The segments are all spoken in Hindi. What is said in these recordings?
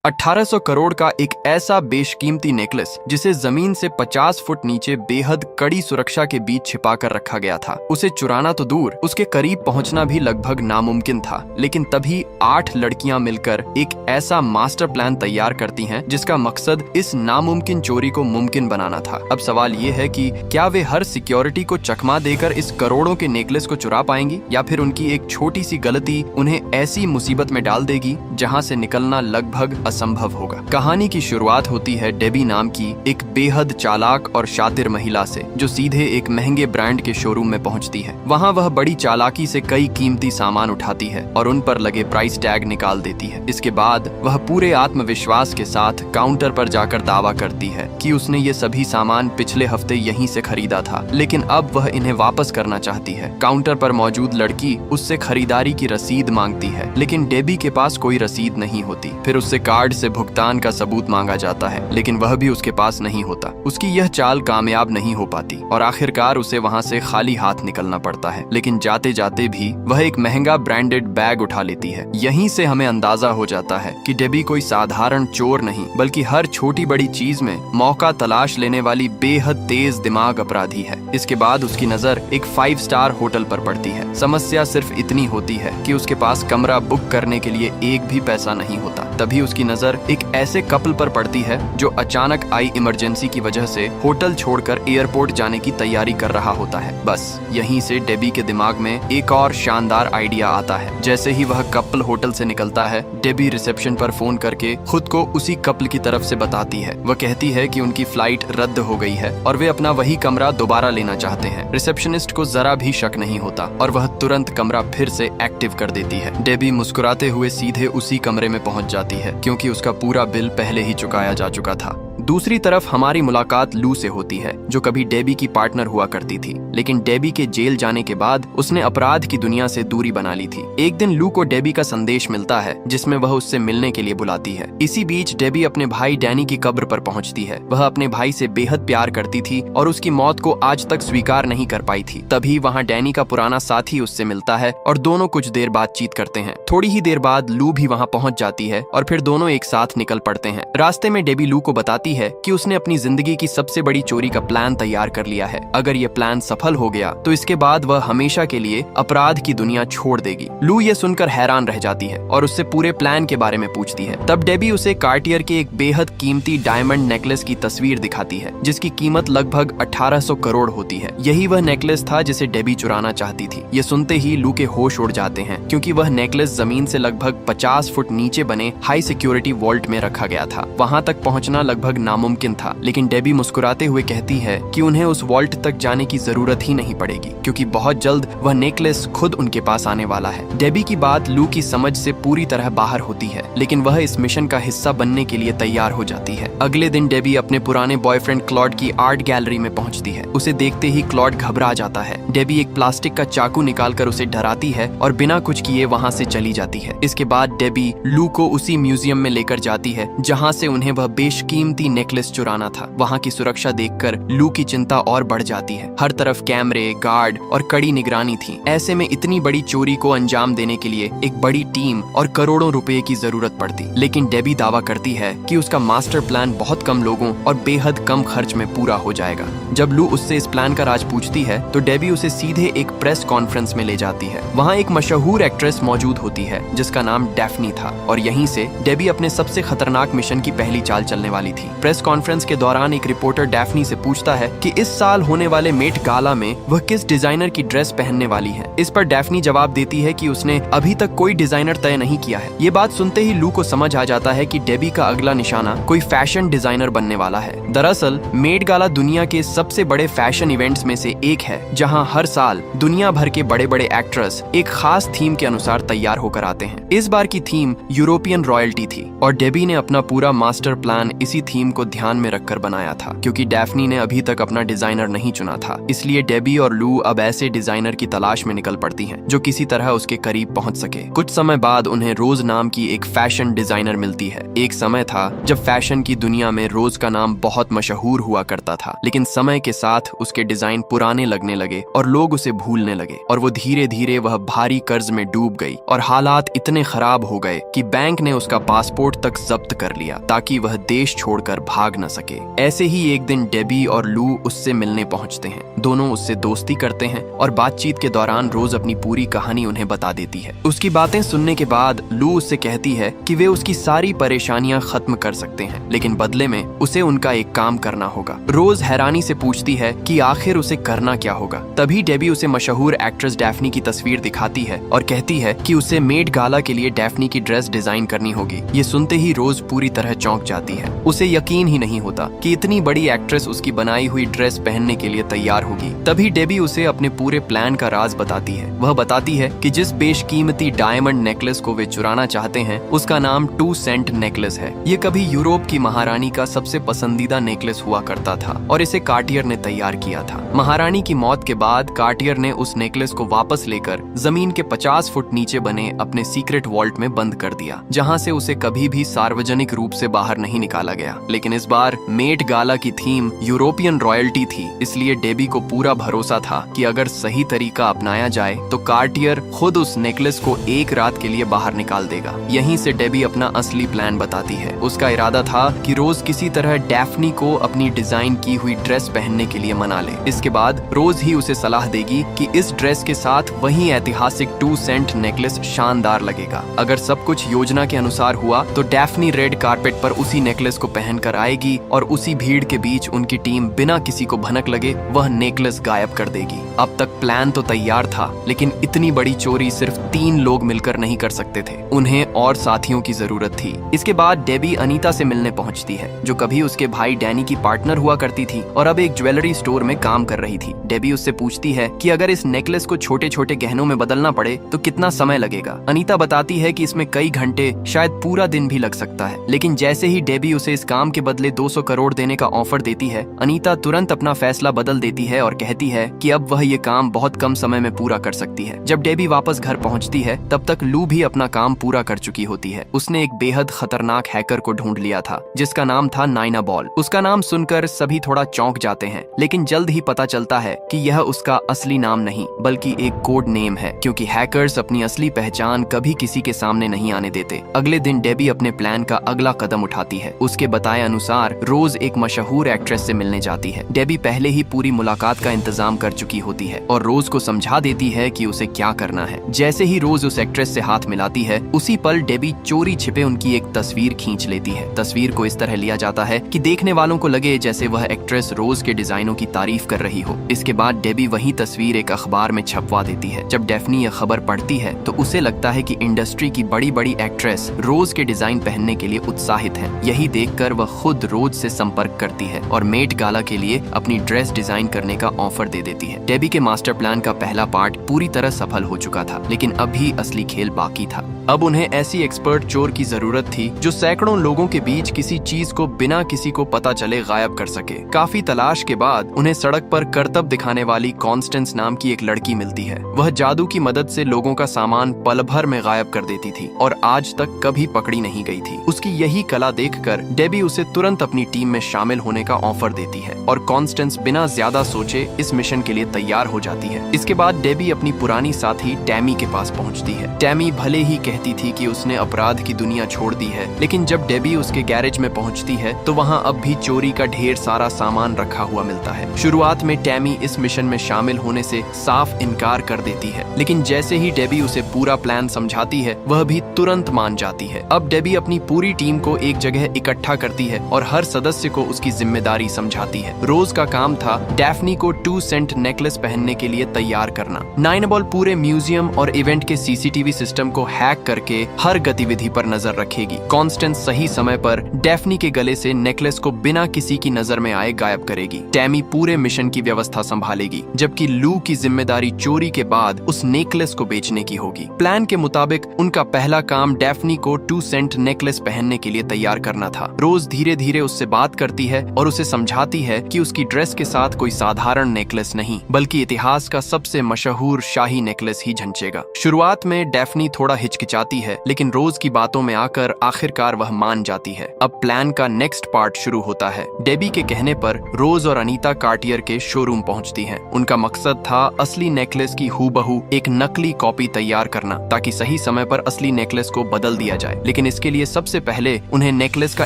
1800 करोड़ का एक ऐसा बेशकीमती नेकलेस जिसे जमीन से 50 फुट नीचे बेहद कड़ी सुरक्षा के बीच छिपा कर रखा गया था। उसे चुराना तो दूर, उसके करीब पहुंचना भी लगभग नामुमकिन था। लेकिन तभी 8 लड़कियां मिलकर एक ऐसा मास्टर प्लान तैयार करती हैं जिसका मकसद इस नामुमकिन चोरी को मुमकिन बनाना था। अब सवाल ये है कि क्या वे हर सिक्योरिटी को चकमा देकर इस करोड़ों के नेकलेस को चुरा पाएंगी, या फिर उनकी एक छोटी सी गलती उन्हें ऐसी मुसीबत में डाल देगी जहां से निकलना लगभग असंभव होगा। कहानी की शुरुआत होती है डेबी नाम की एक बेहद चालाक और शातिर महिला से, जो सीधे एक महंगे ब्रांड के शोरूम में पहुंचती है। वहां वह बड़ी चालाकी से कई कीमती सामान उठाती है और उन पर लगे प्राइस टैग निकाल देती है। इसके बाद वह पूरे आत्मविश्वास के साथ काउंटर पर जाकर दावा करती है कि उसने ये सभी सामान पिछले हफ्ते यहीं से खरीदा था, लेकिन अब वह इन्हें वापस करना चाहती है। काउंटर पर मौजूद लड़की उससे खरीदारी की रसीद मांगती है, लेकिन डेबी के पास कोई रसीद नहीं होती। फिर उससे कार्ड से भुगतान का सबूत मांगा जाता है, लेकिन वह भी उसके पास नहीं होता। उसकी यह चाल कामयाब नहीं हो पाती और आखिरकार उसे वहां से खाली हाथ निकलना पड़ता है। लेकिन जाते जाते भी वह एक महंगा ब्रांडेड बैग उठा लेती है। यहीं से हमें अंदाजा हो जाता है कि डेबी कोई साधारण चोर नहीं, बल्कि हर छोटी बड़ी चीज में मौका तलाश लेने वाली बेहद तेज दिमाग अपराधी है। इसके बाद उसकी नजर एक 5 स्टार होटल पर पड़ती है। समस्या सिर्फ इतनी होती है कि उसके पास कमरा बुक करने के लिए एक भी पैसा नहीं होता। तभी उसकी नजर एक ऐसे कपल पर पड़ती है जो अचानक आई इमरजेंसी की वजह से होटल छोड़कर एयरपोर्ट जाने की तैयारी कर रहा होता है। बस यहीं से डेबी के दिमाग में एक और शानदार आइडिया आता है। जैसे ही वह कपल होटल से निकलता है, डेबी रिसेप्शन पर फोन करके खुद को उसी कपल की तरफ से बताती है। वह कहती है कि उनकी फ्लाइट रद्द हो गई है और वे अपना वही कमरा दोबारा लेना चाहते हैं। रिसेप्शनिस्ट को जरा भी शक नहीं होता और वह तुरंत कमरा फिर से एक्टिव कर देती है। डेबी मुस्कुराते हुए सीधे उसी कमरे में पहुंच जाती है, क्योंकि उसका पूरा बिल पहले ही चुकाया जा चुका था। दूसरी तरफ हमारी मुलाकात लू से होती है, जो कभी डेबी की पार्टनर हुआ करती थी, लेकिन डेबी के जेल जाने के बाद उसने अपराध की दुनिया से दूरी बना ली थी। एक दिन लू को डेबी का संदेश मिलता है, जिसमें वह उससे मिलने के लिए बुलाती है। इसी बीच डेबी अपने भाई डैनी की कब्र पर पहुंचती है। वह अपने भाई से बेहद प्यार करती थी और उसकी मौत को आज तक स्वीकार नहीं कर पाई थी। तभी वहाँ डैनी का पुराना साथी उससे मिलता है और दोनों कुछ देर बातचीत करते हैं। थोड़ी ही देर बाद लू भी वहाँ पहुँच जाती है और फिर दोनों एक साथ निकल पड़ते हैं। रास्ते में डेबी लू को बताती है कि उसने अपनी जिंदगी की सबसे बड़ी चोरी का प्लान तैयार कर लिया है। अगर ये प्लान सफल हो गया तो इसके बाद वह हमेशा के लिए अपराध की दुनिया छोड़ देगी। लू ये सुनकर हैरान रह जाती है और उससे पूरे प्लान के बारे में पूछती है। तब डेबी उसे कार्टियर के एक बेहद कीमती डायमंड नेकलेस की तस्वीर दिखाती है, जिसकी कीमत लगभग 1800 करोड़ होती है। यही वह नेकलेस था जिसे डेबी चुराना चाहती थी। ये सुनते ही लू के होश उड़ जाते हैं, क्योंकि वह नेकलेस जमीन से लगभग 50 फुट नीचे बने हाई सिक्योरिटी वॉल्ट में रखा गया था। वहां तक पहुंचना लगभग नामुमकिन था, लेकिन डेबी मुस्कुराते हुए कहती है कि उन्हें उस वॉल्ट तक जाने की जरूरत ही नहीं पड़ेगी, क्योंकि बहुत जल्द वह नेकलेस खुद उनके पास आने वाला है। डेबी की बात लू की समझ से पूरी तरह बाहर होती है, लेकिन वह इस मिशन का हिस्सा बनने के लिए तैयार हो जाती है। अगले दिन डेबी अपने पुराने बॉयफ्रेंड क्लॉड की आर्ट गैलरी में पहुंचती है। उसे देखते ही क्लॉड घबरा जाता है। डेबी एक प्लास्टिक का चाकू निकालकर उसे डराती है और बिना कुछ किए वहां से चली जाती है। इसके बाद डेबी लू को उसी म्यूजियम में लेकर जाती है जहां से उन्हें वह बेशकीमती नेकलेस चुराना था। वहां की सुरक्षा देखकर लू की चिंता और बढ़ जाती है। हर तरफ कैमरे, गार्ड और कड़ी निगरानी थी। ऐसे में इतनी बड़ी चोरी को अंजाम देने के लिए एक बड़ी टीम और करोड़ों रुपए की जरूरत पड़ती। लेकिन डेबी दावा करती है कि उसका मास्टर प्लान बहुत कम लोगों और बेहद कम खर्च में पूरा हो जाएगा। जब लू उससे इस प्लान का राज पूछती है तो डेबी उसे सीधे एक प्रेस कॉन्फ्रेंस में ले जाती है। वहाँ एक मशहूर एक्ट्रेस मौजूद होती है जिसका नाम डैफ्नी था, और यहीं से डेबी अपने सबसे खतरनाक मिशन की पहली चाल चलने वाली थी। प्रेस कॉन्फ्रेंस के दौरान एक रिपोर्टर डैफ्नी से पूछता है कि इस साल होने वाले मेट गाला में वह किस डिजाइनर की ड्रेस पहनने वाली है। इस पर डैफ्नी जवाब देती है कि उसने अभी तक कोई डिजाइनर तय नहीं किया है। ये बात सुनते ही लू को समझ आ जाता है कि डेबी का अगला निशाना कोई फैशन डिजाइनर बनने वाला है। दरअसल मेट गाला दुनिया के सबसे बड़े फैशन इवेंट्स में से एक है, जहां हर साल दुनिया भर के बड़े बड़े एक्ट्रेस एक खास थीम के अनुसार तैयार होकर आते हैं। इस बार की थीम यूरोपियन रॉयल्टी थी और डेबी ने अपना पूरा मास्टर प्लान इसी थीम को ध्यान में रखकर बनाया था, क्योंकि डैफ्नी ने अभी तक अपना डिजाइनर नहीं चुना था। इसलिए डेबी और लू अब ऐसे डिजाइनर की तलाश में निकल पड़ती हैं जो किसी तरह उसके करीब पहुंच सके। कुछ समय बाद उन्हें रोज नाम की एक फैशन डिजाइनर मिलती है। एक समय था जब फैशन की दुनिया में रोज का नाम बहुत मशहूर हुआ करता था, लेकिन समय के साथ उसके डिजाइन पुराने लगने लगे और लोग उसे भूलने लगे, और वो धीरे धीरे वह भारी कर्ज में डूब गई और हालात इतने खराब हो गए कि बैंक ने उसका पासपोर्ट तक जब्त कर लिया ताकि वह देश छोड़कर भाग न सके। ऐसे ही एक दिन डेबी और लू उससे मिलने पहुंचते हैं। दोनों उससे दोस्ती करते हैं और बातचीत के दौरान रोज अपनी पूरी कहानी उन्हें बता देती है। उसकी बातें सुनने के बाद लू उससे कहती है कि वे उसकी सारी परेशानियां खत्म कर सकते हैं, लेकिन बदले में उसे उनका एक काम करना होगा। रोज हैरानी से पूछती है कि आखिर उसे करना क्या होगा। तभी डेबी उसे मशहूर एक्ट्रेस डैफ्नी की तस्वीर दिखाती है और कहती है कि उसे मेट गाला के लिए डैफ्नी की ड्रेस डिजाइन करनी होगी। ये सुनते ही रोज पूरी तरह चौंक जाती है। उसे यकीन ही नहीं होता कि इतनी बड़ी एक्ट्रेस उसकी बनाई हुई ड्रेस पहनने के लिए तैयार होगी। तभी डेबी उसे अपने पूरे प्लान का राज बताती है। वह बताती है कि जिस बेशकीमती डायमंड नेकलेस को वे चुराना चाहते हैं उसका नाम 2 सेंट नेकलेस है। ये कभी यूरोप की महारानी का सबसे पसंदीदा नेकलेस हुआ करता था और इसे कार्टियर ने तैयार किया था। महारानी की मौत के बाद कार्टियर ने उस नेकलेस को वापस लेकर जमीन के 50 फुट नीचे बने अपने सीक्रेट वॉल्ट में बंद कर दिया, जहां से उसे कभी भी सार्वजनिक रूप से बाहर नहीं निकाला गया। लेकिन इस बार मेट गाला की थीम यूरोपियन रॉयल्टी थी, इसलिए डेबी को पूरा भरोसा था कि अगर सही तरीका अपनाया जाए तो कार्टियर खुद उस नेकलेस को एक रात के लिए बाहर निकाल देगा। यहीं से डेबी अपना असली प्लान बताती है। उसका इरादा था कि रोज किसी तरह डैफ्नी को अपनी डिजाइन की हुई ड्रेस पहनने के लिए मना ले। इसके बाद रोज ही उसे सलाह देगी कि इस ड्रेस के साथ वही ऐतिहासिक 2 सेंट नेकलेस शानदार लगेगा। अगर सब कुछ योजना के अनुसार हुआ तो डैफ्नी रेड कारपेट पर उसी नेकलेस को पहनकर आएगी और उसी भीड़ के बीच उनकी टीम बिना किसी को भनक लगे वह नेकलेस गायब कर देगी। अब तक प्लान तो तैयार था, लेकिन इतनी बड़ी चोरी सिर्फ 3 लोग मिलकर नहीं कर सकते थे। उन्हें और साथियों की जरूरत थी। इसके बाद डेबी अनीता से मिलने पहुंचती है, जो कभी उसके भाई डैनी की पार्टनर हुआ करती थी और अब एक ज्वेलरी स्टोर में काम कर रही थी। डेबी उससे पूछती है कि अगर इस नेकलेस को छोटे छोटे गहनों में बदलना पड़े तो कितना समय लगेगा। अनीता बताती है कि इसमें कई घंटे, शायद पूरा दिन भी लग सकता है। लेकिन जैसे ही डेबी उसे इस काम के बदले 200 करोड़ देने का ऑफर देती है, अनीता तुरंत अपना फैसला बदल देती है और कहती है कि अब वह ये काम बहुत कम समय में पूरा कर सकती है। जब डेबी वापस घर पहुंचती है तब तक लू भी अपना काम पूरा कर चुकी होती है। उसने एक बेहद खतरनाक हैकर को ढूंढ लिया था जिसका नाम था नाइना बॉल। उसका नाम सुनकर सभी थोड़ा चौंक जाते हैं, लेकिन जल्द ही पता चलता है कि यह उसका असली नाम नहीं बल्कि एक कोड नेम है, क्योंकि हैकर्स अपनी असली पहचान कभी किसी के सामने नहीं आने देते। अगले दिन डेबी अपने प्लान का अगला कदम उठाती है। उसके बताए अनुसार रोज एक मशहूर एक्ट्रेस से मिलने जाती है। डेबी पहले ही पूरी मुलाकात का इंतजाम कर चुकी होती है और रोज को समझा देती है कि उसे क्या करना है। जैसे ही रोज उस एक्ट्रेस से हाथ मिलाती है, उसी पल डेबी चोरी छिपे उनकी एक तस्वीर खींच लेती है। तस्वीर को इस तरह लिया जाता है कि देखने वालों को लगे जैसे वह एक्ट्रेस रोज के डिजाइनों की तारीफ कर रही हो। इसके बाद डेबी वही तस्वीर एक अखबार में छपवा देती है। जब डैफ्नी यह खबर पढ़ती है तो उसे लगता है कि इंडस्ट्री की बड़ी बड़ी एक्ट्रेस रोज के डिजाइन पहनने के लिए उत्साहित हैं। यही देखकर वह खुद रोज से संपर्क करती है और मेट गाला के लिए अपनी ड्रेस डिजाइन करने का ऑफर दे देती है। डेबी के मास्टर प्लान का पहला पार्ट पूरी तरह सफल हो चुका था, लेकिन अभी असली खेल बाकी था। अब उन्हें ऐसी एक्सपर्ट चोर की जरूरत थी जो सैकड़ों लोगों के बीच किसी चीज को बिना किसी को पता चले गायब कर सके। काफी तलाश के बाद उन्हें सड़क पर करतब दिखाने वाली कॉन्स्टेंस नाम की एक लड़की मिलती है। वह जादू की मदद से लोगों का सामान पल भर में गायब कर देती थी और आज तक कभी पकड़ी नहीं गई थी। उसकी यही कला देखकर डेबी उसे तुरंत अपनी टीम में शामिल होने का ऑफर देती है और कॉन्स्टेंस बिना ज्यादा सोचे इस मिशन के लिए तैयार हो जाती है। इसके बाद डेबी अपनी पुरानी साथी टैमी के पास पहुंचती है। टैमी भले ही कहती थी कि उसने अपराध की दुनिया छोड़ दी है, लेकिन जब डेबी उसके गैरेज में पहुंचती है तो वहां अब भी चोरी का ढेर सारा सामान रखा हुआ मिलता है। शुरुआत में टैमी इस मिशन में शामिल होने से साफ इनकार कर देती है, लेकिन जैसे ही डेबी उसे पूरा प्लान समझाती है वह भी तुरंत मान जाती है। अब डेबी अपनी पूरी टीम को एक जगह इकट्ठा करती है और हर सदस्य को उसकी जिम्मेदारी समझाती है। रोज का काम था डैफ्नी डेफनी को 2 सेंट नेकलेस पहनने के लिए तैयार करना। नाइनाबॉल पूरे म्यूजियम और इवेंट के सीसीटीवी सिस्टम को हैक करके हर गतिविधि पर नजर रखेगी। कॉन्स्टेंस सही समय पर डेफनी के गले से नेकलेस को बिना किसी की नजर में आए गायब करेगी। टैमी पूरे मिशन की व्यवस्था संभालेगी, जबकि लू की जिम्मेदारी चोरी के बाद उस नेकलेस को बेचने की होगी। प्लान के मुताबिक उनका पहला काम डेफनी को 2 सेंट नेकलेस पहनने के लिए तैयार करना था। रोज धीरे धीरे उससे बात करती है और उसे समझाती है कि उसकी ड्रेस के साथ कोई साधारण नेकलेस नहीं, बल्कि इतिहास का सबसे मशहूर शाही नेकलेस ही झंचेगा। शुरुआत में डेफनी थोड़ा हिचकिचाती है, लेकिन रोज की बातों में आकर आखिरकार वह मान जाती है। अब प्लान का नेक्स्ट पार्ट शुरू होता है। डेबी के कहने पर रोज और अनीता कार्टियर के शोरूम पहुंचती हैं। उनका मकसद था असली नेकलेस की हूबहू एक नकली कॉपी तैयार करना, ताकि सही समय पर असली नेकलेस को बदल दिया जाए। लेकिन इसके लिए सबसे पहले उन्हें नेकलेस का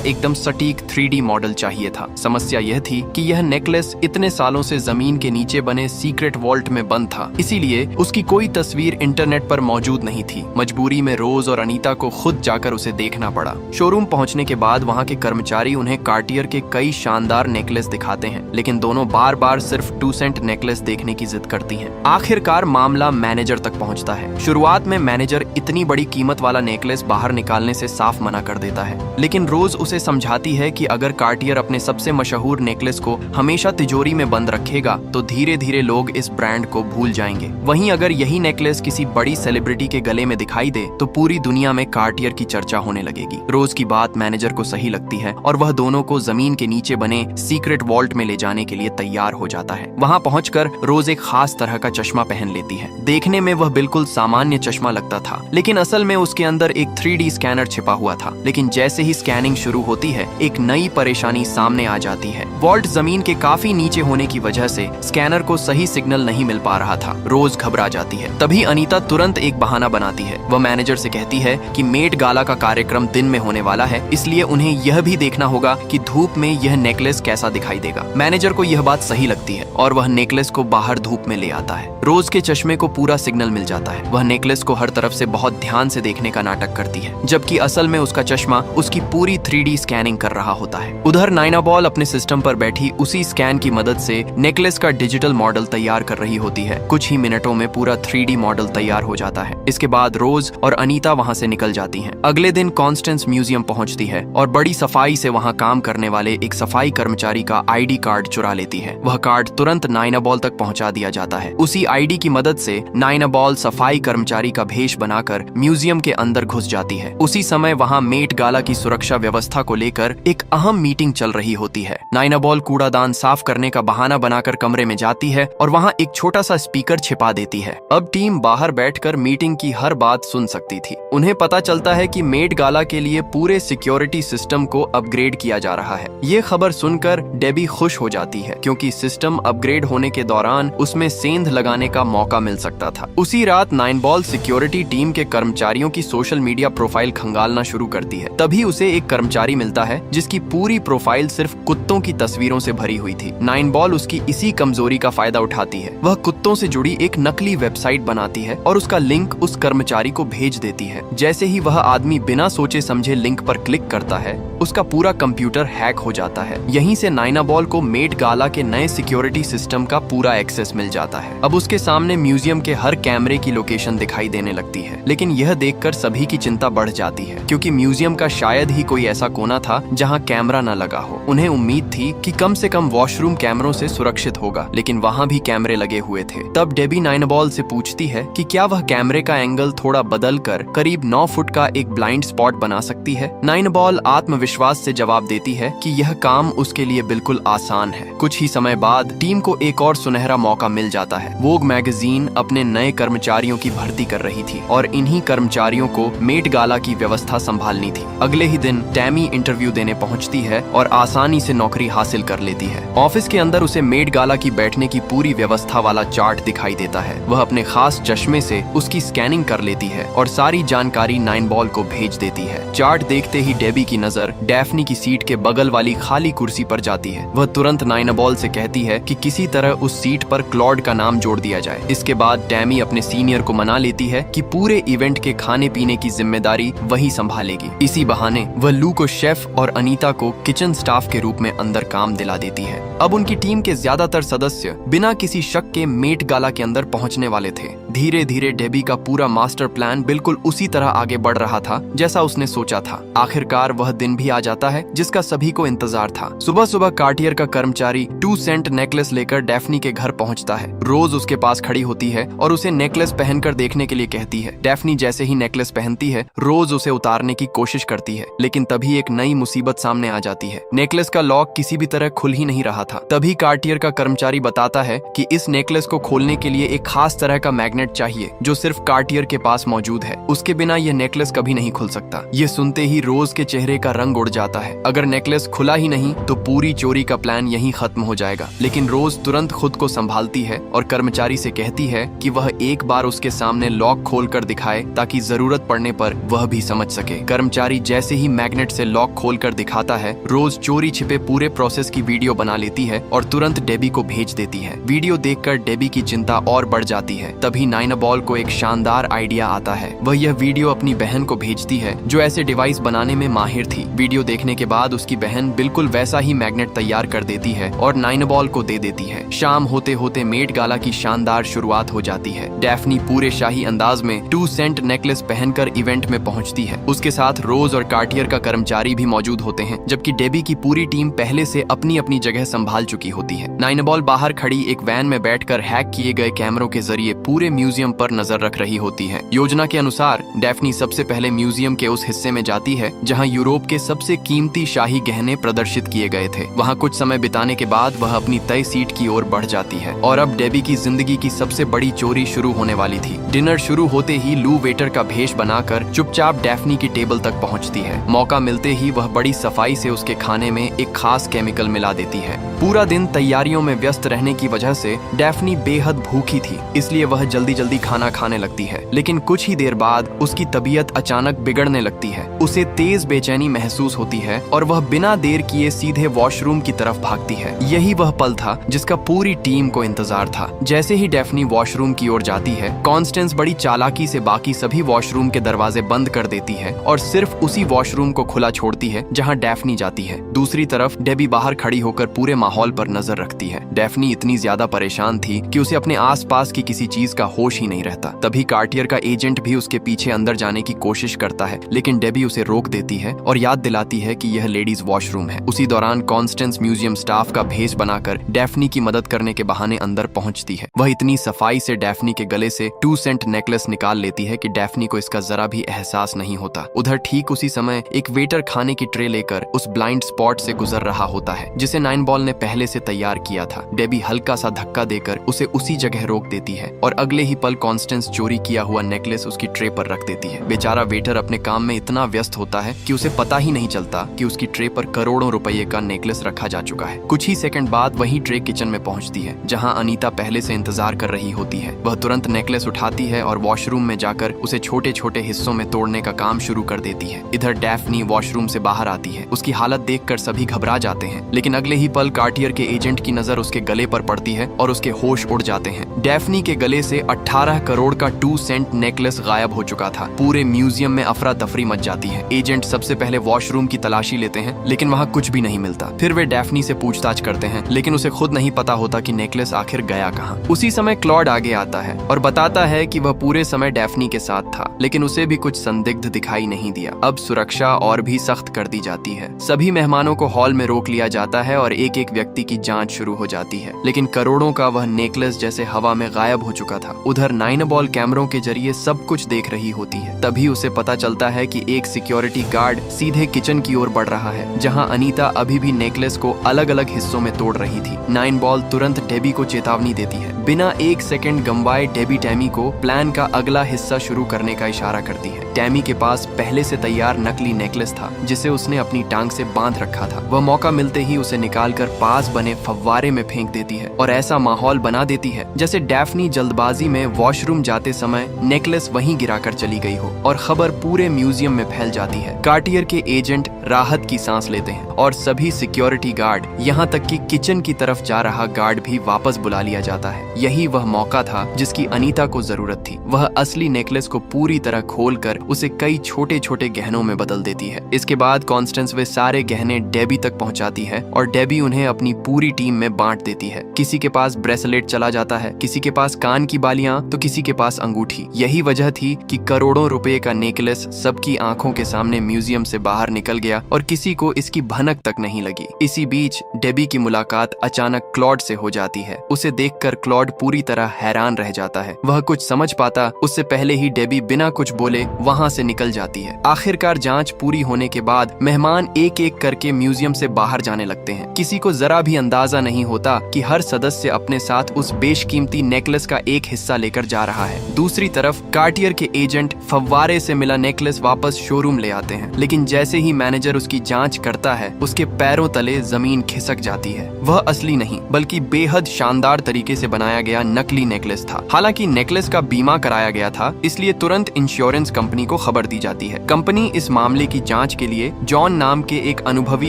एकदम सटीक 3D मॉडल चाहिए था। समस्या यह थी कि यह नेकलेस इतने सालों से जमीन के नीचे बने सीक्रेट वॉल्ट में बंद था, इसीलिए उसकी कोई तस्वीर इंटरनेट पर मौजूद नहीं थी। मजबूरी में रोज और अनीता को खुद जाकर उसे देखना पड़ा। शोरूम पहुंचने के बाद वहां के कर्मचारी उन्हें कार्टियर के कई शानदार नेकलेस दिखाते हैं, लेकिन दोनों बार बार सिर्फ 2 सेंट नेकलेस देखने की जिद करती हैं। आखिरकार मामला मैनेजर तक पहुंचता है। शुरुआत में मैनेजर इतनी बड़ी कीमत वाला नेकलेस बाहर निकालने से साफ मना कर देता है, लेकिन रोज उसे समझाती है कि अगर कार्टियर अपने सबसे मशहूर नेकलेस को हमेशा तिजोरी में बंद रखेगा तो धीरे धीरे लोग इस ब्रांड को भूल जाएंगे। वहीं अगर यही नेकलेस किसी बड़ी सेलिब्रिटी के गले में दिखाई दे तो पूरी दुनिया में कार्टियर की चर्चा होने लगेगी। रोज की बात मैनेजर को सही लगती है और वह दोनों को जमीन के नीचे बने सीक्रेट वॉल्ट में ले जाने के लिए तैयार हो जाता है। वहां पहुंचकर रोज एक खास तरह का चश्मा पहन लेती है। देखने में वह बिल्कुल सामान्य चश्मा लगता था, लेकिन असल में उसके अंदर एक 3D स्कैनर छिपा हुआ था। लेकिन जैसे ही स्कैनिंग शुरू होती है, एक नई परेशानी सामने आ जाती है। वॉल्ट जमीन के काफी नीचे होने की वजह से स्कैनर को सही सिग्नल नहीं मिल पा रहा था। रोज घबरा जाती है। तभी अनीता तुरंत एक बहाना बनाती है। वह मैनेजर से कहती है कि मेट गाला का कार्यक्रम दिन में होने वाला है, इसलिए उन्हें यह भी देखना होगा कि धूप में यह नेकलेस कैसा दिखाई देगा। मैनेजर को यह बात सही लगती है और वह नेकलेस को बाहर धूप में ले आता है। रोज के चश्मे को पूरा सिग्नल मिल जाता है। वह नेकलेस को हर तरफ से बहुत ध्यान से देखने का नाटक करती है, जबकि असल में उसका चश्मा उसकी पूरी 3D स्कैनिंग कर रहा होता है। उधर नाइनाबॉल अपने सिस्टम पर बैठी उसी स्कैन की मदद से नेकलेस का डिजिटल मॉडल तैयार कर रही होती है। कुछ ही मिनटों में पूरा 3D मॉडल तैयार हो जाता है। इसके बाद रोज और अनीता वहां से निकल जाती हैं। अगले दिन कॉन्स्टेंस म्यूजियम पहुंचती है और बड़ी सफाई से वहां काम करने वाले एक सफाई कर्मचारी का ID कार्ड चुरा लेती है। वह कार्ड तुरंत नाइनाबॉल तक पहुंचा दिया जाता है। उसी ID की मदद से नाइनाबॉल सफाई कर्मचारी का भेष बनाकर म्यूजियम के अंदर घुस जाती है। उसी समय वहां मेट गाला की सुरक्षा व्यवस्था को लेकर एक अहम मीटिंग चल रही होती है। नाइनाबॉल कूड़ादान साफ करने का बहाना बनाकर कमरे में जाती है और वहां एक छोटा सा स्पीकर छिपा देती है। अब टीम बाहर बैठकर मीटिंग की हर बात सुन सकती थी। उन्हें पता चलता है कि मेट गाला के लिए पूरे सिक्योरिटी सिस्टम को अपग्रेड किया जा रहा है। ये खबर सुनकर डेबी खुश हो जाती है, क्योंकि सिस्टम अपग्रेड होने के दौरान उसमें सेंध लगाने का मौका मिल सकता था। उसी रात नाइनबॉल सिक्योरिटी टीम के कर्मचारियों की सोशल मीडिया प्रोफाइल खंगालना शुरू करती है। तभी उसे एक कर्मचारी मिलता है जिसकी पूरी प्रोफाइल सिर्फ कुत्तों की तस्वीरों से भरी हुई थी। नाइनबॉल उसकी इसी कमजोरी का फायदा उठाती है। वह कुत्तों से जुड़ी एक नकली वेबसाइट बनाती है और उसका लिंक उस कर्मचारी को भेज देती है। जैसे ही वह आदमी बिना सोचे समझे लिंक पर क्लिक करता है, उसका पूरा कंप्यूटर हैक हो जाता है। यहीं से नाइनाबॉल को मेट गाला के नए सिक्योरिटी सिस्टम का पूरा एक्सेस मिल जाता है। अब उसके सामने म्यूजियम के हर कैमरे की लोकेशन दिखाई देने लगती है। लेकिन यह देखकर सभी की चिंता बढ़ जाती है, क्योंकि म्यूजियम का शायद ही कोई ऐसा कोना था जहां कैमरा न लगा हो। उन्हें उम्मीद थी कि कम से कम वॉशरूम कैमरों से सुरक्षित होगा, लेकिन वहां भी कैमरे लगे हुए थे। तब डेबी नाइनाबॉल से पूछती है कि क्या वह कैमरे का एंगल थोड़ा बदल कर करीब 9 फुट का एक ब्लाइंड स्पॉट बना सकती है। नाइनाबॉल आत्मविश्वास से जवाब देती है कि यह काम उसके लिए बिल्कुल आसान है। कुछ ही समय बाद टीम को एक और सुनहरा मौका मिल जाता है। वोग मैगजीन अपने नए कर्मचारियों की भर्ती कर रही थी और इन्हीं कर्मचारियों को मेट गाला की व्यवस्था संभालनी थी। अगले ही दिन टैमी इंटरव्यू देने पहुंचती है और आसानी से नौकरी हासिल कर लेती है। ऑफिस के अंदर उसे मेट गाला की बैठने की पूरी व्यवस्था वाला चार्ट दिखाई देता है। वह अपने खास चश्मे से उसकी स्कैनिंग कर लेती है और सारी जानकारी नाइनबॉल को भेज देती है। चार्ट देखते ही डेबी की नजर डैफ्नी की सीट के बगल वाली खाली कुर्सी पर जाती है। वह तुरंत नाइनाबॉल से कहती है कि किसी तरह उस सीट पर क्लॉड का नाम जोड़ दिया जाए। इसके बाद टैमी अपने सीनियर को मना लेती है कि पूरे इवेंट के खाने पीने की जिम्मेदारी वही संभालेगी। इसी बहाने वह लू को शेफ और अनीता को किचन स्टाफ के रूप में अंदर काम दिला देती है। अब उनकी टीम के ज्यादा ज्यादातर सदस्य बिना किसी शक के मेट गाला के अंदर पहुंचने वाले थे। धीरे धीरे डेबी का पूरा मास्टर प्लान बिल्कुल उसी तरह आगे बढ़ रहा था जैसा उसने सोचा था। आखिरकार वह दिन भी आ जाता है जिसका सभी को इंतजार था। सुबह सुबह कार्टियर का कर्मचारी 2 सेंट नेकलेस लेकर डैफ्नी के घर पहुंचता है। रोज उसके पास खड़ी होती है और उसे नेकलेस पहनकर देखने के लिए कहती है। डैफ्नी जैसे ही नेकलेस पहनती है, रोज उसे उतारने की कोशिश करती है, लेकिन तभी एक नई मुसीबत सामने आ जाती है। नेकलेस का लॉक किसी भी तरह खुल ही नहीं रहा था। तभी कार्टियर का कर्मचारी बताता है कि इस नेकलेस को खोलने के लिए एक खास तरह का मैग्नेट चाहिए जो सिर्फ कार्टियर के पास मौजूद है। उसके बिना यह नेकलेस कभी नहीं खुल सकता। ये सुनते ही रोज के चेहरे का रंग उड़ जाता है। अगर नेकलेस खुला ही नहीं तो पूरी चोरी का प्लान यहीं खत्म हो जाएगा। लेकिन रोज तुरंत खुद को संभालती है और कर्मचारी से कहती है कि वह एक बार उसके सामने लॉक खोलकर दिखाए ताकि जरूरत पड़ने पर वह भी समझ सके। कर्मचारी जैसे ही मैग्नेट से लॉक खोलकर दिखाता है, रोज चोरी छिपे पूरे प्रोसेस की वीडियो बना लेती है और तुरंत डेबी को भेज देती है। वीडियो देखकर डेबी की चिंता और बढ़ जाती है। तभी नाइनाबॉल को एक शानदार आइडिया आता है। वह यह वीडियो अपनी बहन को भेजती है जो ऐसे डिवाइस बनाने में माहिर थी। वीडियो देखने के बाद उसकी बहन बिल्कुल वैसा ही मैग्नेट तैयार कर देती है और नाइनाबॉल को दे देती है। शाम होते होते मेट गाला की शानदार शुरुआत हो जाती है। डैफ्नी पूरे शाही अंदाज में 2 सेंट नेकलेस पहनकर इवेंट में पहुंचती है। उसके साथ रोज और कार्टियर का कर्मचारी भी मौजूद होते हैं, जबकि डेबी की पूरी टीम पहले से अपनी अपनी जगह संभाल चुकी होती है। नाइनाबॉल बाहर खड़ी एक वैन में बैठकर हैक किए गए कैमरों के जरिए पूरे म्यूजियम पर नजर रख रही होती है। योजना के अनुसार डैफ्नी सबसे पहले म्यूजियम के उस हिस्से में जाती है जहां यूरोप के सबसे कीमती शाही गहने प्रदर्शित किए गए थे। वहां कुछ समय बिताने के बाद वह अपनी तय सीट की ओर बढ़ जाती है और अब डेबी की जिंदगी की सबसे बड़ी चोरी शुरू होने वाली थी। डिनर शुरू होते ही लू वेटर का भेष बनाकर चुपचाप डैफ्नी की टेबल तक पहुंचती है। मौका मिलते ही वह बड़ी सफाई से उसके खाने में एक खास केमिकल मिला देती है। पूरा दिन तैयारियों में व्यस्त रहने की वजह से डैफ्नी बेहद भूखी थी, इसलिए वह जल्दी जल्दी खाना खाने लगती है। लेकिन कुछ ही देर बाद उसकी तबीयत अचानक बिगड़ने लगती है। उसे तेज बेचैनी महसूस होती है और वह बिना देर किए सीधे वॉशरूम की तरफ भागती है। यही वह पल था जिसका पूरी टीम को इंतजार था। जैसे ही डैफ्नी वॉशरूम की ओर जाती है, कॉन्स्टेंस बड़ी चालाकी से बाकी सभी वॉशरूम के दरवाजे बंद कर देती है और सिर्फ उसी वॉशरूम को खुला छोड़ती है जहां डैफ्नी जाती है। दूसरी तरफ डेबी बाहर खड़ी होकर पूरे माहौल पर नजर रखती है। डैफ्नी इतनी ज्यादा परेशान थी कि उसे अपने आसपास की किसी चीज का होश ही नहीं रहता। तभी कार्टियर का एजेंट भी उसके पीछे अंदर जाने की कोशिश करता है, लेकिन डेबी उसे रोक देती है और याद दिलाती है कि यह लेडीज वॉशरूम है। उसी दौरान कॉन्स्टेंस म्यूजियम स्टाफ का भेष बनाकर डैफ्नी की मदद करने के बहाने अंदर पहुंचती है। वह इतनी सफाई से डैफ्नी के गले से 2 सेंट नेकलेस निकाल लेती है कि डैफ्नी को इसका जरा भी एहसास नहीं होता। उधर ठीक उसी समय एक वेटर खाने की ट्रे लेकर उस ब्लाइंड स्पॉट से गुजर रहा होता है जिसे नाइनबॉल ने पहले से तैयार किया था। डेबी हल्का सा धक्का देकर उसे उसी जगह रोक देती है और अगले ही पल कॉन्स्टेंस चोरी किया हुआ नेकलेस उसकी ट्रे पर रख देती है। बेचारा वेटर अपने काम में इतना व्यस्त होता है कि उसे पता ही नहीं चलता कि उसकी ट्रे पर करोड़ों रुपए का नेकलेस रखा जा चुका है। कुछ ही सेकंड बाद वही ट्रे किचन में पहुंचती है जहां अनीता पहले से इंतजार कर रही होती है। वह तुरंत नेकलेस उठाती है और वॉशरूम में जाकर उसे छोटे छोटे हिस्सों में तोड़ने का काम शुरू कर देती है। इधर डैफ्नी वॉशरूम से बाहर आती है। उसकी हालत देखकर सभी घबरा जाते हैं, लेकिन अगले ही पल कार्टियर के एजेंट की नजर उसके गले पर पड़ती है और उसके होश उड़ जाते हैं। डैफ्नी के गले से 18 करोड़ का 2 सेंट नेकलेस गायब हो चुका था। पूरे म्यूजियम में अफरा तफरी मच जाती है। एजेंट सबसे पहले वॉशरूम की तलाशी लेते हैं, लेकिन वहाँ कुछ भी नहीं मिलता। फिर वे डैफ्नी से पूछताछ करते हैं, लेकिन उसे खुद नहीं पता होता कि नेकलेस आखिर गया कहाँ। उसी समय क्लॉड आगे आता है और बताता है कि वह पूरे समय डैफ्नी के साथ था, लेकिन उसे भी कुछ संदिग्ध दिखाई नहीं दिया। अब सुरक्षा और भी सख्त कर दी जाती है। सभी मेहमानों को हॉल में रोक लिया जाता है और एक एक व्यक्ति की जांच शुरू हो जाती है, लेकिन करोड़ों का वह नेकलेस जैसे हवा में गायब हो चुका था। उधर नाइनाबॉल कैमरों के जरिए सब कुछ देख रही होती है। तभी उसे पता चलता है कि एक सिक्योरिटी गार्ड सीधे किचन की ओर बढ़ रहा है, जहां अनीता अभी भी नेकलेस को अलग अलग हिस्सों में तोड़ रही थी। नाइनबॉल तुरंत डेबी को चेतावनी देती है। बिना एक सेकंड गंवाए डेबी टैमी को प्लान का अगला हिस्सा शुरू करने का इशारा करती है। टैमी के पास पहले से तैयार नकली नेकलेस था जिसे उसने अपनी टांग से बांध रखा था। वह मौका मिलते ही उसे निकालकर पास बने फव्वारे में फेंक देती है और ऐसा माहौल बना देती है जैसे डैफ्नी जल्दबाजी में वॉशरूम जाते समय नेकलेस वहीं गिराकर चली गई हो और खबर पूरे म्यूजियम में फैल जाती है। कार्टियर के एजेंट राहत की सांस लेते हैं और सभी सिक्योरिटी गार्ड, यहाँ तक कि किचन की तरफ जा रहा गार्ड भी वापस बुला लिया जाता है। यही वह मौका था जिसकी अनीता को जरूरत थी। वह असली नेकलेस को पूरी तरह खोलकर उसे कई छोटे छोटे गहनों में बदल देती है। इसके बाद कॉन्स्टेंस वे सारे गहने डेबी तक पहुंचाती है और डेबी उन्हें अपनी पूरी टीम में में बांट देती है। किसी के पास ब्रेसलेट चला जाता है, किसी के पास कान की बालियां तो किसी के पास अंगूठी। यही वजह थी कि करोड़ों रुपए का नेकलेस सबकी आंखों के सामने म्यूजियम से बाहर निकल गया और किसी को इसकी भनक तक नहीं लगी। इसी बीच डेबी की मुलाकात अचानक क्लॉड से हो जाती है। उसे देखकर क्लॉड पूरी तरह हैरान रह जाता है। वह कुछ समझ पाता उससे पहले ही डेबी बिना कुछ बोले वहां से निकल जाती है। आखिरकार जांच पूरी होने के बाद मेहमान एक एक करके म्यूजियम से बाहर जाने लगते हैं। किसी को जरा भी अंदाजा नहीं होता कि हर सदस्य अपने साथ उस बेशकीमती नेकलेस का एक हिस्सा लेकर जा रहा है। दूसरी तरफ कार्टियर के एजेंट फव्वारे से मिला नेकलेस वापस शोरूम ले आते हैं, लेकिन जैसे ही मैनेजर उसकी जांच करता है उसके पैरों तले जमीन खिसक जाती है। वह असली नहीं बल्कि बेहद शानदार तरीके से बनाया गया नकली नेकलेस था। हालांकि नेकलेस का बीमा कराया गया था, इसलिए तुरंत इंश्योरेंस कंपनी को खबर दी जाती है। कंपनी इस मामले की जांच के लिए जॉन नाम के एक अनुभवी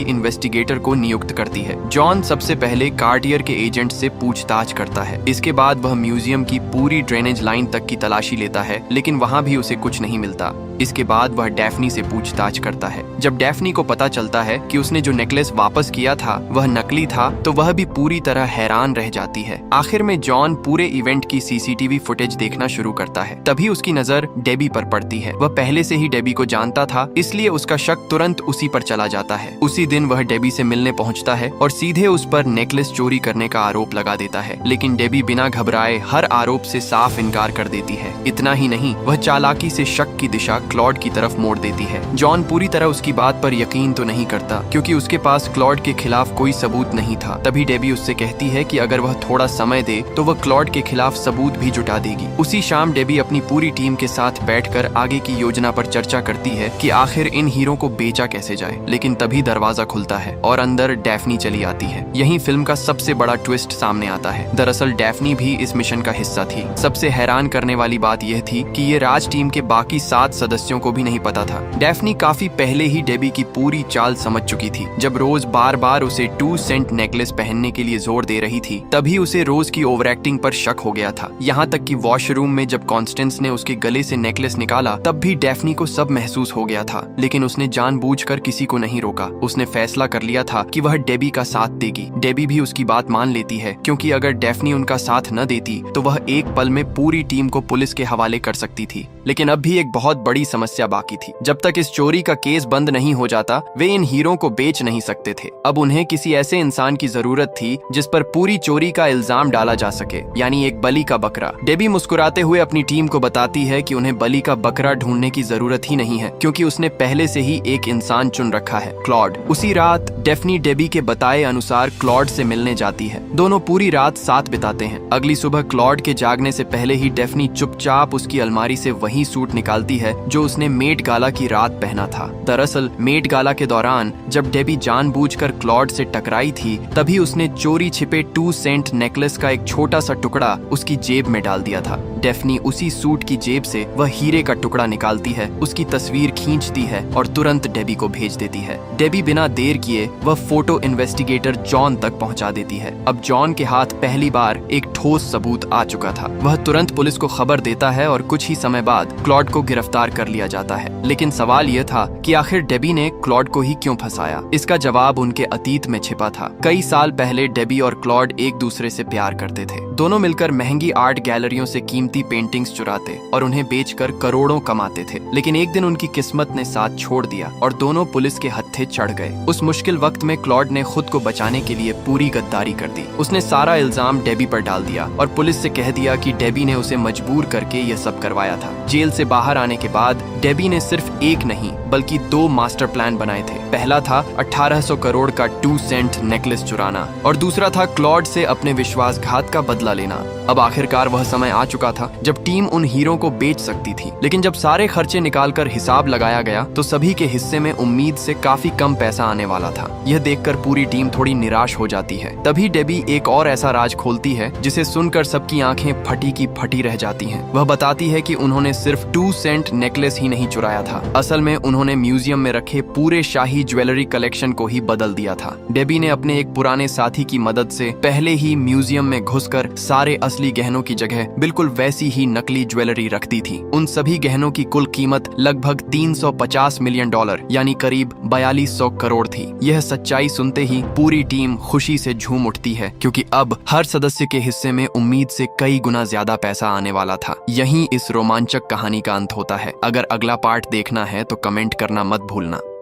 इन्वेस्टिगेटर को नियुक्त करती है। जॉन सबसे पहले कार्टियर के एजेंट से पूछताछ करता है। इसके बाद वह म्यूजियम की पूरी ड्रेनेज लाइन तक की तलाशी लेता है, लेकिन वहां भी उसे कुछ नहीं मिलता। इसके बाद वह डैफ्नी से पूछताछ करता है। जब डैफ्नी को पता चलता है कि उसने जो नेकलेस वापस किया था वह नकली था, तो वह भी पूरी तरह हैरान रह जाती है। आखिर में जॉन पूरे इवेंट की सीसीटीवी फुटेज देखना शुरू करता है। तभी उसकी नजर डेबी पर पड़ती है। वह पहले से ही डेबी को जानता था, इसलिए उसका शक तुरंत उसी पर चला जाता है। उसी दिन वह डेबी से मिलने पहुंचता है और सीधे उस पर नेकलेस चोरी करने का आरोप लगा देता है। लेकिन डेबी बिना घबराए हर आरोप से साफ इनकार कर देती है। इतना ही नहीं, वह चालाकी से शक की दिशा क्लॉड की तरफ मोड़ देती है। जॉन पूरी तरह उसकी बात पर यकीन तो नहीं करता, क्योंकि उसके पास क्लॉड के खिलाफ कोई सबूत नहीं था। तभी डेबी उससे कहती है कि अगर वह थोड़ा समय दे तो वह क्लॉड के खिलाफ सबूत भी जुटा देगी। उसी शाम डेबी अपनी पूरी टीम के साथ बैठकर आगे की योजना पर चर्चा करती है कि आखिर इन हीरो को बेचा कैसे जाए। लेकिन तभी दरवाजा खुलता है और अंदर डैफ्नी चली आती है। यही फिल्म का सबसे बड़ा ट्विस्ट सामने आता है। दरअसल डैफ्नी भी इस मिशन का हिस्सा थी। सबसे हैरान करने वाली बात यह थी कि ये राज टीम के बाकी 7 सदस्यों को भी नहीं पता था। डैफ्नी काफी पहले ही डेबी की पूरी चाल समझ चुकी थी। जब रोज बार बार उसे 2 सेंट नेकलेस पहनने के लिए जोर दे रही थी, तभी उसे रोज की ओवर एक्टिंग पर शक हो गया था। यहाँ तक कि वॉशरूम में जब कॉन्स्टेंस ने उसके गले से नेकलेस निकाला, तब भी डैफ्नी को सब महसूस हो गया था। लेकिन उसने जानबूझकर किसी को नहीं रोका। उसने फैसला कर लिया था कि वह डेबी का साथ देगी। डेबी भी उसकी बात मान लेती है, क्योंकि अगर डैफ्नी उनका साथ न देती तो वह एक पल में पूरी टीम को पुलिस के हवाले कर सकती थी। लेकिन अब भी एक बहुत बड़ी समस्या बाकी थी। जब तक इस चोरी का केस बंद नहीं हो जाता, वे इन हीरो को बेच नहीं सकते थे। अब उन्हें किसी ऐसे इंसान की जरूरत थी जिस पर पूरी चोरी का इल्जाम डाला जा सके, यानी एक बलि का बकरा। डेबी मुस्कुराते हुए अपनी टीम को बताती है कि उन्हें बलि का बकरा ढूंढने की जरूरत ही नहीं है, क्योंकि उसने पहले से ही एक इंसान चुन रखा है, क्लॉड। उसी रात डैफ्नी डेबी के बताए अनुसार क्लॉड से मिलने जाती है। दोनों पूरी रात साथ बिताते हैं। अगली सुबह क्लॉड के जागने से पहले ही डैफ्नी चुपचाप उसकी अलमारी से वही सूट निकालती है जो उसने मेट गाला की रात पहना था। दरअसल मेट गाला के दौरान जब डेबी जानबूझकर क्लॉड से टकराई थी, तभी उसने चोरी छिपे 2 सेंट नेकलेस का एक छोटा सा टुकड़ा उसकी जेब में डाल दिया था। डैफ्नी उसी सूट की जेब से वह हीरे का टुकड़ा निकालती है, उसकी तस्वीर खींचती है और तुरंत डेबी को भेज देती है। डेबी बिना देर किए वह फोटो इन्वेस्टिगेटर जॉन तक पहुंचा देती है। अब जॉन के हाथ पहली बार एक ठोस सबूत आ चुका था। वह तुरंत पुलिस को खबर देता है और कुछ ही समय बाद क्लॉड को गिरफ्तार कर लिया जाता है। लेकिन सवाल यह था कि आखिर डेबी ने क्लॉड को ही क्यों फंसाया। इसका जवाब उनके अतीत में छिपा था। कई साल पहले डेबी और क्लॉड एक दूसरे से प्यार करते थे। दोनों मिलकर महंगी आर्ट गैलरियों से कीमती पेंटिंग्स चुराते और उन्हें बेचकर करोड़ों कमाते थे। लेकिन एक दिन उनकी किस्मत ने साथ छोड़ दिया और दोनों पुलिस के हत्थे चढ़ गए। उस मुश्किल वक्त में क्लॉड ने खुद को बचाने के लिए पूरी गद्दारी कर दी। उसने सारा इल्जाम डेबी पर डाल दिया और पुलिस से कह दिया कि डेबी ने उसे मजबूर करके यह सब करवाया था। जेल से बाहर आने के बाद डेबी ने सिर्फ एक नहीं बल्कि 2 मास्टर प्लान बनाए थे। पहला था 1800 करोड़ का 2 सेंट नेकलेस चुराना और दूसरा था क्लॉड से अपने विश्वासघात का बदला लेना। अब आखिरकार वह समय आ चुका था जब टीम उन हीरो को बेच सकती थी। लेकिन जब सारे खर्चे निकालकर हिसाब लगाया गया तो सभी के हिस्से में उम्मीद से काफी कम पैसा आने वाला था। यह देखकर पूरी टीम थोड़ी निराश हो जाती है। तभी डेबी एक और ऐसा राज खोलती है जिसे सुनकर सबकी आंखें फटी की फटी रह जाती हैं। वह बताती है कि उन्होंने सिर्फ 2 सेंट नेकलेस नेकलेस ही नहीं चुराया था। असल में उन्होंने म्यूजियम में रखे पूरे शाही ज्वेलरी कलेक्शन को ही बदल दिया था। डेबी ने अपने एक पुराने साथी की मदद से पहले ही म्यूजियम में घुसकर सारे असली गहनों की जगह बिल्कुल वैसी ही नकली ज्वेलरी रख दी थी। उन सभी गहनों की कुल कीमत लगभग $350 मिलियन यानी करीब 4200 करोड़ थी। यह सच्चाई सुनते ही पूरी टीम खुशी से झूम उठती है, क्योंकि अब हर सदस्य के हिस्से में उम्मीद से कई गुना ज्यादा पैसा आने वाला था। यहीं इस रोमांचक कहानी का अंत होता है। अगर अगला पार्ट देखना है तो कमेंट करना मत भूलना।